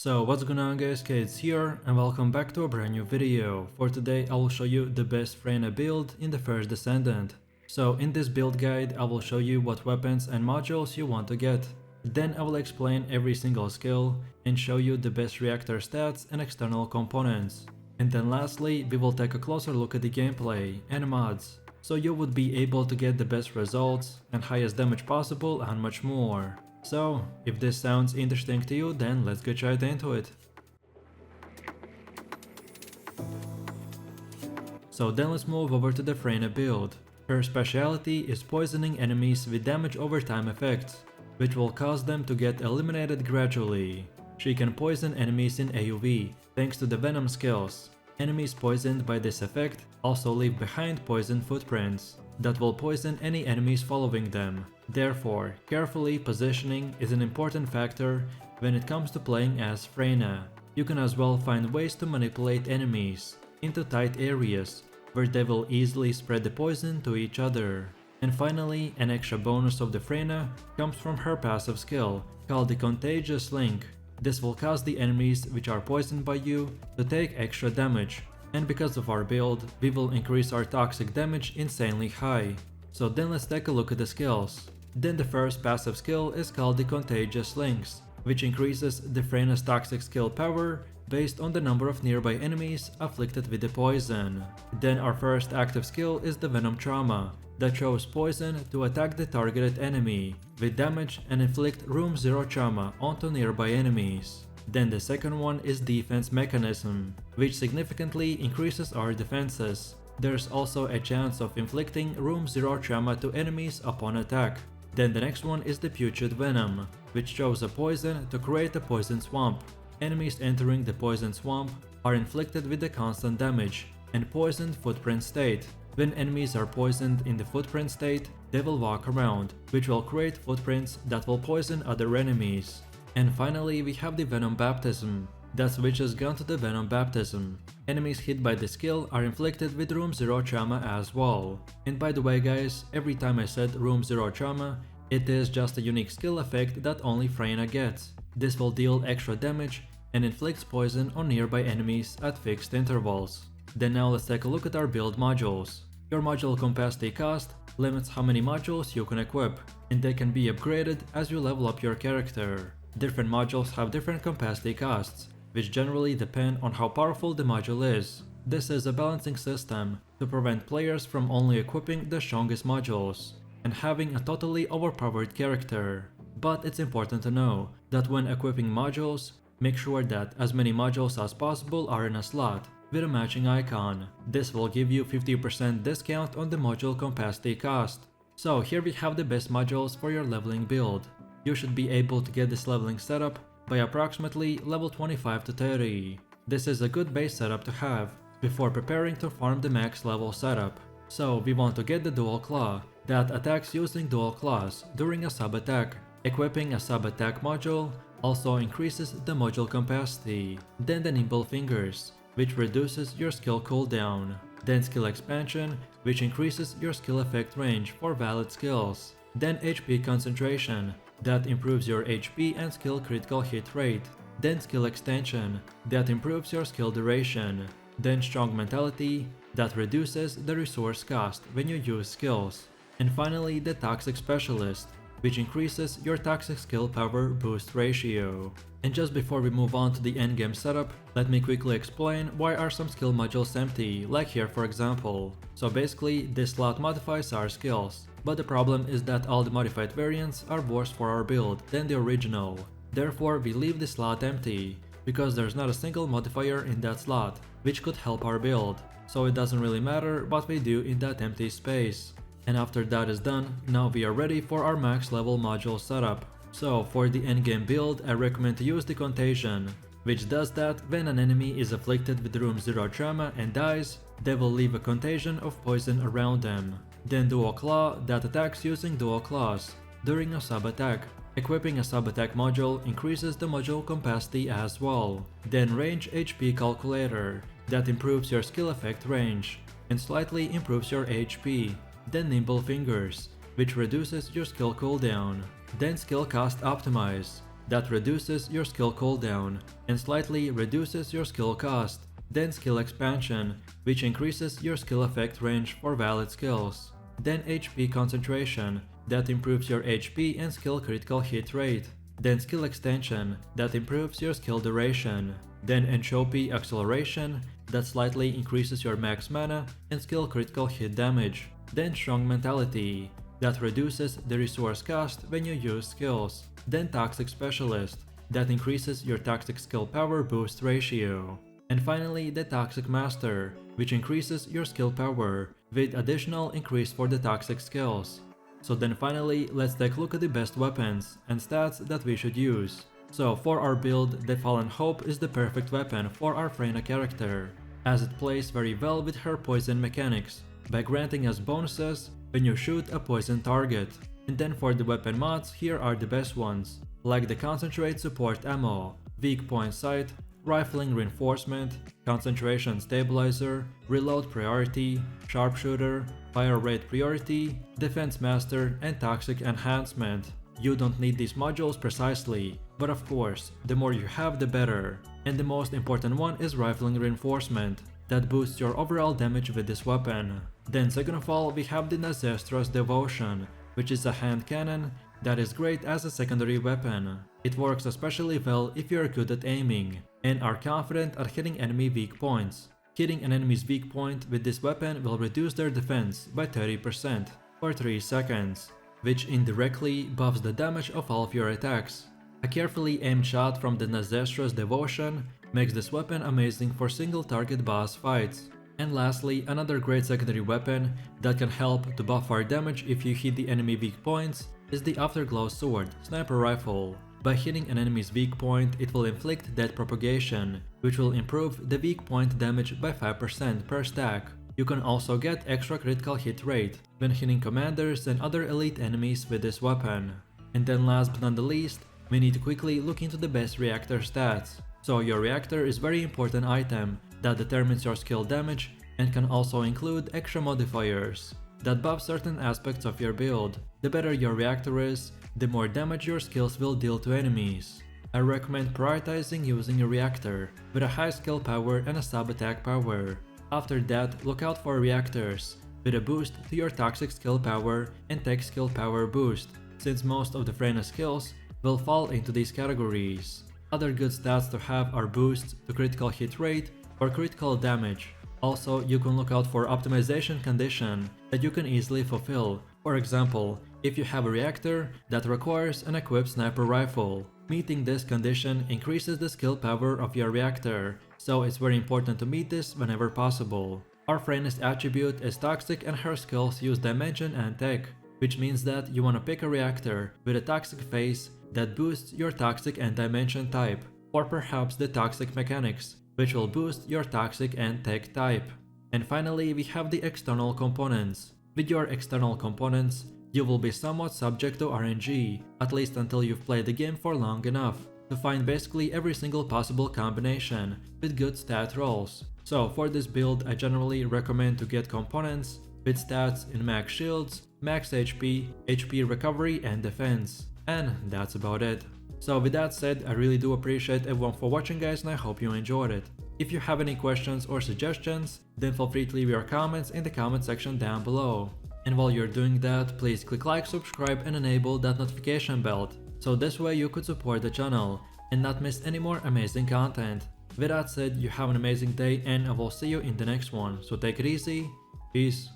So what's going on guys, Kate's here and welcome back to a brand new video. For today I will show you the best Freyna build in the first Descendant. So in this build guide I will show you what weapons and modules you want to get. Then I will explain every single skill and show you the best reactor stats and external components. And then lastly we will take a closer look at the gameplay and mods, so you would be able to get the best results and highest damage possible and much more. So, if this sounds interesting to you, then let's get right into it. So then let's move over to the Freyna build. Her specialty is poisoning enemies with damage over time effects, which will cause them to get eliminated gradually. She can poison enemies in AoE, thanks to the venom skills. Enemies poisoned by this effect also leave behind poison footprints that will poison any enemies following them. Therefore, carefully positioning is an important factor when it comes to playing as Freyna. You can as well find ways to manipulate enemies into tight areas where they will easily spread the poison to each other. And finally, an extra bonus of the Freyna comes from her passive skill called the Contagious Link. This will cause the enemies which are poisoned by you to take extra damage, and because of our build, we will increase our toxic damage insanely high. So then let's take a look at the skills. Then the first passive skill is called the Contagious Links, which increases the Freyna's toxic skill power based on the number of nearby enemies afflicted with the poison. Then our first active skill is the Venom Trauma, that shows poison to attack the targeted enemy with damage and inflict room 0 trauma onto nearby enemies. Then the second one is Defense Mechanism, which significantly increases our defenses. There's also a chance of inflicting room 0 trauma to enemies upon attack. Then the next one is the Putrid Venom, which shows a poison to create a poison swamp. Enemies entering the poison swamp are inflicted with a constant damage and poisoned footprint state. When enemies are poisoned in the footprint state, they will walk around, which will create footprints that will poison other enemies. And finally we have the Venom Baptism, that switches gun to the Venom Baptism. Enemies hit by this skill are inflicted with room 0 trauma as well. And by the way guys, every time I said room 0 trauma, it is just a unique skill effect that only Freyna gets. This will deal extra damage and inflicts poison on nearby enemies at fixed intervals. Then now let's take a look at our build modules. Your module capacity cost limits how many modules you can equip, and they can be upgraded as you level up your character. Different modules have different capacity costs, which generally depend on how powerful the module is. This is a balancing system to prevent players from only equipping the strongest modules and having a totally overpowered character. But it's important to know that when equipping modules, make sure that as many modules as possible are in a slot with a matching icon. This will give you 50% discount on the module capacity cost. So here we have the best modules for your leveling build. You should be able to get this leveling setup by approximately level 25 to 30. This is a good base setup to have before preparing to farm the max level setup. So we want to get the Dual Claw that attacks using dual claws during a sub attack. Equipping a sub attack module also increases the module capacity. Then the Nimble Fingers, which reduces your skill cooldown. Then Skill Expansion, which increases your skill effect range for valid skills. Then HP Concentration, that improves your HP and skill critical hit rate. Then Skill Extension, that improves your skill duration. Then Strong Mentality, that reduces the resource cost when you use skills. And finally the Toxic Specialist, which increases your toxic skill power boost ratio. And just before we move on to the endgame setup, let me quickly explain why are some skill modules empty, like here for example. So basically, this slot modifies our skills, but the problem is that all the modified variants are worse for our build than the original. Therefore, we leave the slot empty, because there's not a single modifier in that slot, which could help our build. So it doesn't really matter what we do in that empty space. And after that is done, now we are ready for our max level module setup. So for the endgame build, I recommend to use the Contagion, which does that when an enemy is afflicted with room 0 trauma and dies, they will leave a contagion of poison around them. Then Dual Claw, that attacks using dual claws during a sub attack. Equipping a sub attack module increases the module capacity as well. Then Range HP Calculator, that improves your skill effect range and slightly improves your HP. Then Nimble Fingers, which reduces your skill cooldown. Then Skill Cost Optimize, that reduces your skill cooldown and slightly reduces your skill cost. Then skill expansion, which increases your skill effect range for valid skills. Then HP concentration, that improves your HP and skill critical hit rate. Then skill extension, that improves your skill duration. Then entropy acceleration, that slightly increases your max mana and skill critical hit damage. Then strong mentality, that reduces the resource cost when you use skills. Then toxic specialist, that increases your toxic skill power boost ratio. And finally the toxic master, which increases your skill power with additional increase for the toxic skills. So then finally, let's take a look at the best weapons and stats that we should use. So for our build, the Fallen Hope is the perfect weapon for our Freyna character, as it plays very well with her poison mechanics, by granting us bonuses when you shoot a poison target. And then for the weapon mods, here are the best ones, like the Concentrate Support Ammo, Weak Point Sight, Rifling Reinforcement, Concentration Stabilizer, Reload Priority, Sharpshooter, Fire Rate Priority, Defense Master, and Toxic Enhancement. You don't need these modules precisely, but of course, the more you have the better. And the most important one is Rifling Reinforcement, that boosts your overall damage with this weapon. Then second of all, we have the Nazestra's Devotion, which is a hand cannon that is great as a secondary weapon. It works especially well if you're good at aiming and are confident at hitting enemy weak points. Hitting an enemy's weak point with this weapon will reduce their defense by 30% for 3 seconds, which indirectly buffs the damage of all of your attacks. A carefully aimed shot from the Nazestra's Devotion makes this weapon amazing for single target boss fights. And lastly, another great secondary weapon that can help to buff our damage if you hit the enemy weak points is the Afterglow Sword Sniper Rifle. By hitting an enemy's weak point, it will inflict death propagation, which will improve the weak point damage by 5% per stack. You can also get extra critical hit rate when hitting commanders and other elite enemies with this weapon. And then last but not the least, we need to quickly look into the best reactor stats. So your reactor is a very important item that determines your skill damage and can also include extra modifiers that buff certain aspects of your build. The better your reactor is, the more damage your skills will deal to enemies. I recommend prioritizing using a reactor with a high skill power and a sub attack power. After that, look out for reactors with a boost to your toxic skill power and tech skill power boost, since most of the Freyna skills will fall into these categories. Other good stats to have are boosts to critical hit rate or critical damage. Also, you can look out for optimization condition that you can easily fulfill. For example, if you have a reactor that requires an equipped sniper rifle, meeting this condition increases the skill power of your reactor, so it's very important to meet this whenever possible. Our Freyna's attribute is toxic and her skills use dimension and tech, which means that you want to pick a reactor with a toxic phase that boosts your toxic and dimension type, or perhaps the toxic mechanics, which will boost your toxic and tech type. And finally, we have the external components. With your external components, you will be somewhat subject to RNG, at least until you've played the game for long enough to find basically every single possible combination with good stat rolls. So for this build, I generally recommend to get components with stats in max shields, max HP, HP recovery and defense. And that's about it. So with that said, I really do appreciate everyone for watching guys, and I hope you enjoyed it. If you have any questions or suggestions, then feel free to leave your comments in the comment section down below. And while you're doing that, please click like, subscribe and enable that notification bell, so this way you could support the channel and not miss any more amazing content. With that said, you have an amazing day and I will see you in the next one, so take it easy, peace.